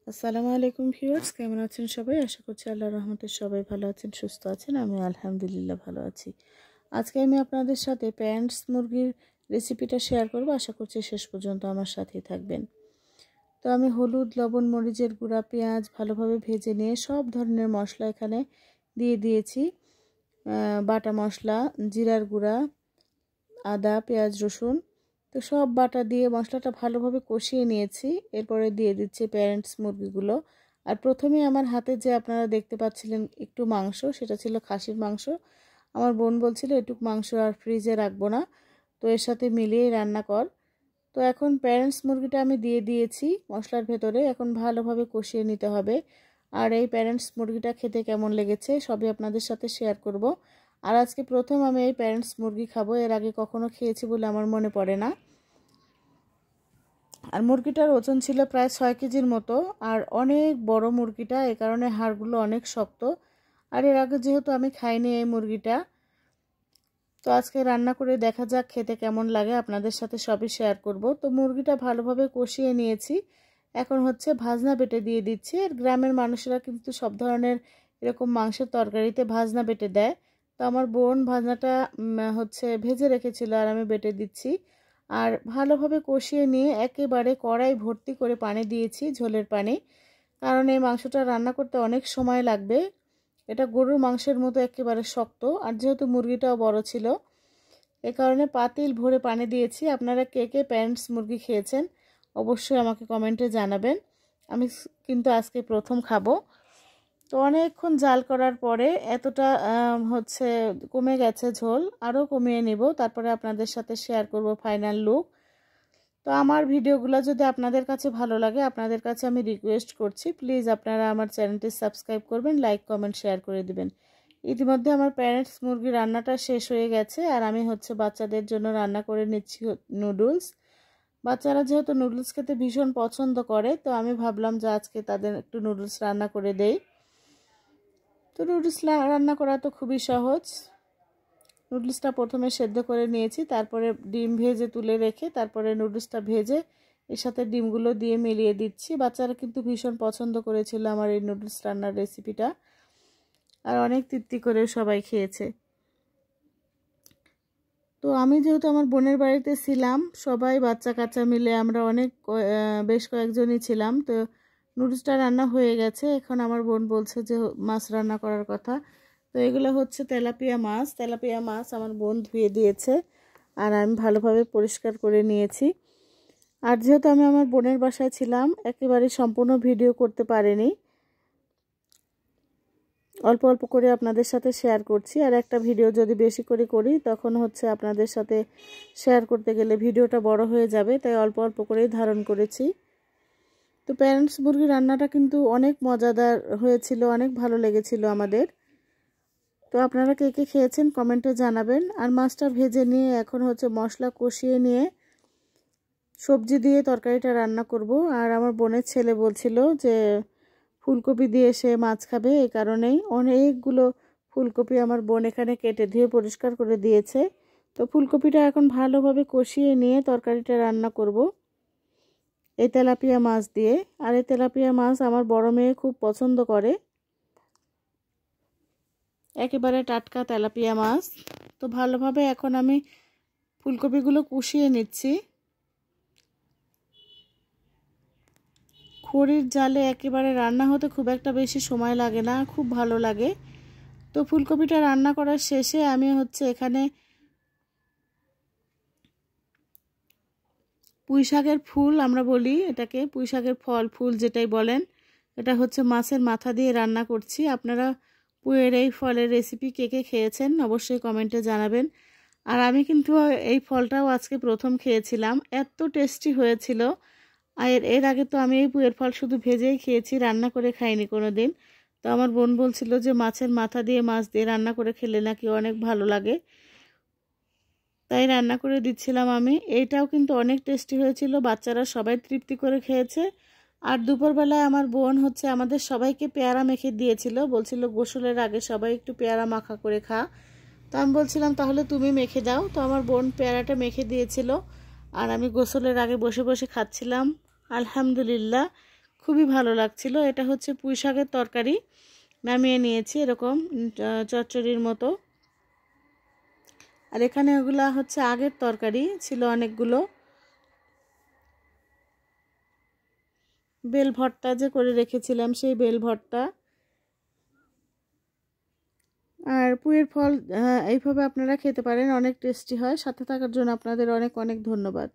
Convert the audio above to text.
আসসালামু আলাইকুম ভিউয়ার্স, কেমন আছেন সবাই? আশা করছি আল্লাহর রহমতে সবাই ভালো আছেন, সুস্থ আছেন। আমি আলহামদুলিল্লাহ ভালো আছি। আজকে আমি আপনাদের সাথে প্যান্টস মুরগির রেসিপিটা শেয়ার করব। আশা করছি শেষ পর্যন্ত আমার সাথেই থাকবেন। তো আমি হলুদ, লবণ, মরিচের গুঁড়া, পেঁয়াজ ভালোভাবে ভেজে নিয়ে সব ধরনের মশলা এখানে দিয়ে দিয়েছি। বাটা মশলা, জিরার গুঁড়া, আদা, পেঁয়াজ, রসুন, তো সব বাটা দিয়ে মশলাটা ভালোভাবে কষিয়ে নিয়েছি। এরপরে দিয়ে দিচ্ছি প্যারেন্টস মুরগিগুলো। আর প্রথমে আমার হাতে যে আপনারা দেখতে পাচ্ছিলেন একটু মাংস, সেটা ছিল খাসির মাংস। আমার বোন বলছিল এটুক মাংস আর ফ্রিজে রাখবো না, তো এর সাথে মিলিয়েই রান্না কর। তো এখন প্যারেন্টস মুরগিটা আমি দিয়ে দিয়েছি মশলার ভেতরে। এখন ভালোভাবে কষিয়ে নিতে হবে। আর এই প্যারেন্টস মুরগিটা খেতে কেমন লেগেছে সবই আপনাদের সাথে শেয়ার করব। আর আজকে প্রথম আমি এই প্যারেন্টস মুরগি খাবো, এর আগে কখনো খেয়েছি বলে আমার মনে পড়ে না। আর মুরগিটার ওজন ছিল প্রায় 6 কেজির মতো, আর অনেক বড় মুরগিটা, এই কারণে হাড়গুলো অনেক শক্ত। আর এর আগে যেহেতু আমি খাইনি এই মুরগিটা, তো আজকে রান্না করে দেখা যাক খেতে কেমন লাগে, আপনাদের সাথে সবই শেয়ার করব। তো মুরগিটা ভালোভাবে কষিয়ে নিয়েছি। এখন হচ্ছে ভাজনা বেটে দিয়ে দিচ্ছি। আর গ্রামের মানুষেরা কিন্তু সব ধরনের এরকম মাংসের তরকারিতে ভাজনা বেটে দেয়। তো আমার বোন ভাজনাটা হচ্ছে ভেজে রেখেছিল আর আমি বেটে দিচ্ছি। আর ভালোভাবে কষিয়ে নিয়ে একেবারে কড়াই ভর্তি করে পানি দিয়েছি, ঝোলের পানি, কারণ এই মাংসটা রান্না করতে অনেক সময় লাগবে। এটা গরুর মাংসের মতো একেবারে শক্ত, আর যেহেতু মুরগিটাও বড় ছিল, এ কারণে পাতিল ভরে পানি দিয়েছি। আপনারা কে কে প্যারেন্টস মুরগি খেয়েছেন অবশ্যই আমাকে কমেন্টে জানাবেন। আমি কিন্তু আজকে প্রথম খাবো। তো অনেকক্ষণ জাল করার পরে এতটা হচ্ছে কমে গেছে ঝোল, আরও কমিয়ে নিব, তারপরে আপনাদের সাথে শেয়ার করব ফাইনাল লুক। তো আমার ভিডিওগুলো যদি আপনাদের কাছে ভালো লাগে, আপনাদের কাছে আমি রিকোয়েস্ট করছি প্লিজ আপনারা আমার চ্যানেলটি সাবস্ক্রাইব করবেন, লাইক, কমেন্ট, শেয়ার করে দিবেন। ইতিমধ্যে আমার প্যারেন্টস মুরগি রান্নাটা শেষ হয়ে গেছে, আর আমি হচ্ছে বাচ্চাদের জন্য রান্না করে নিচ্ছি নুডলস। বাচ্চারা যেহেতু নুডলস খেতে ভীষণ পছন্দ করে, তো আমি ভাবলাম যে আজকে তাদের একটু নুডলস রান্না করে দেই। তো নুডলস রান্না করা তো খুবই সহজ। নুডলসটা প্রথমে সেদ্ধ করে নিয়েছি, তারপরে ডিম ভেজে তুলে রেখে তারপরে নুডলসটা ভেজে এর সাথে ডিমগুলো দিয়ে মিলিয়ে দিচ্ছি। বাচ্চারা কিন্তু ভীষণ পছন্দ করেছিল আমার এই নুডলস রান্নার রেসিপিটা, আর অনেক তৃপ্তি করে সবাই খেয়েছে। তো আমি যেহেতু আমার বোনের বাড়িতে ছিলাম, সবাই বাচ্চা কাচ্চা মিলে আমরা অনেক বেশ কয়েকজনই ছিলাম। তো নুডলসটা রান্না হয়ে গেছে। এখন আমার বোন বলছে যে মাছ রান্না করার কথা। তো এগুলো হচ্ছে তেলাপিয়া মাছ। তেলাপিয়া মাছ আমার বোন ধুয়ে দিয়েছে, আর আমি ভালোভাবে পরিষ্কার করে নিয়েছি। আর যেহেতু আমি আমার বোনের বাসায় ছিলাম, একেবারে সম্পূর্ণ ভিডিও করতে পারিনি, অল্প অল্প করে আপনাদের সাথে শেয়ার করছি। আর একটা ভিডিও যদি বেশি করে করি তখন হচ্ছে আপনাদের সাথে শেয়ার করতে গেলে ভিডিওটা বড় হয়ে যাবে, তাই অল্প অল্প করেই ধারণ করেছি। তো প্যারেন্টস মুরগি রান্নাটা কিন্তু অনেক মজাদার হয়েছিল, অনেক ভালো লেগেছিল আমাদের। তো আপনারা কে কে খেয়েছেন কমেন্টে জানাবেন। আর মাছটা ভেজে নিয়ে এখন হচ্ছে মশলা কষিয়ে নিয়ে সবজি দিয়ে তরকারিটা রান্না করব। আর আমার বোনের ছেলে বলছিল যে ফুলকপি দিয়ে সে মাছ খাবে, এই কারণেই অনেকগুলো ফুলকপি আমার বোন এখানে কেটে ধুয়ে পরিষ্কার করে দিয়েছে। তো ফুলকপিটা এখন ভালোভাবে কষিয়ে নিয়ে তরকারিটা রান্না করব এই তেলাপিয়া মাছ দিয়ে। আর এই তেলাপিয়া মাছ আমার বড় মেয়ে খুব পছন্দ করে, একেবারে টাটকা তেলাপিয়া মাছ। তো ভালোভাবে এখন আমি ফুলকপিগুলো কষিয়ে নিচ্ছি। খড়ির জালে একেবারে রান্না হতে খুব একটা বেশি সময় লাগে না, খুব ভালো লাগে। তো ফুলকপিটা রান্না করার শেষে আমি হচ্ছে এখানে পুঁইশাকের ফুল, আমরা বলি এটাকে পুঁইশাকের ফল, ফুল যেটাই বলেন, এটা হচ্ছে মাছের মাথা দিয়ে রান্না করছি। আপনারা পুঁইয়ের এই ফলের রেসিপি কে কে খেয়েছেন অবশ্যই কমেন্টে জানাবেন। আর আমি কিন্তু এই ফলটাও আজকে প্রথম খেয়েছিলাম, এত টেস্টি হয়েছিল। আর এর আগে তো আমি এই পুঁইয়ের ফল শুধু ভেজেই খেয়েছি, রান্না করে খাইনি কোনো দিন। তো আমার বোন বলছিল যে মাছের মাথা দিয়ে মাছ দিয়ে রান্না করে খেলে নাকি অনেক ভালো লাগে, তাই রান্না করে দিচ্ছিলাম আমি। এইটাও কিন্তু অনেক টেস্টি হয়েছিল, বাচ্চারা সবাই তৃপ্তি করে খেয়েছে। আর দুপুরবেলায় আমার বোন হচ্ছে আমাদের সবাইকে পেয়ারা মেখে দিয়েছিল, বলছিল গোসলের আগে সবাই একটু পেয়ারা মাখা করে খা। তো আমি বলছিলাম তাহলে তুমি মেখে দাও। তো আমার বোন পেয়ারাটা মেখে দিয়েছিল, আর আমি গোসলের আগে বসে বসে খাচ্ছিলাম। আলহামদুলিল্লাহ খুবই ভালো লাগছিল। এটা হচ্ছে পুঁই শাকের তরকারি, নামিয়ে নিয়েছি এরকম চচ্চড়ির মতো। আর এখানে ওগুলা হচ্ছে আগের তরকারি ছিল অনেকগুলো। বেল ভর্তা যে করে রেখেছিলাম সেই বেল ভর্তা। আর পুঁইয়ের ফল এইভাবে আপনারা খেতে পারেন, অনেক টেস্টি হয়। সাথে থাকার জন্য আপনাদের অনেক অনেক ধন্যবাদ।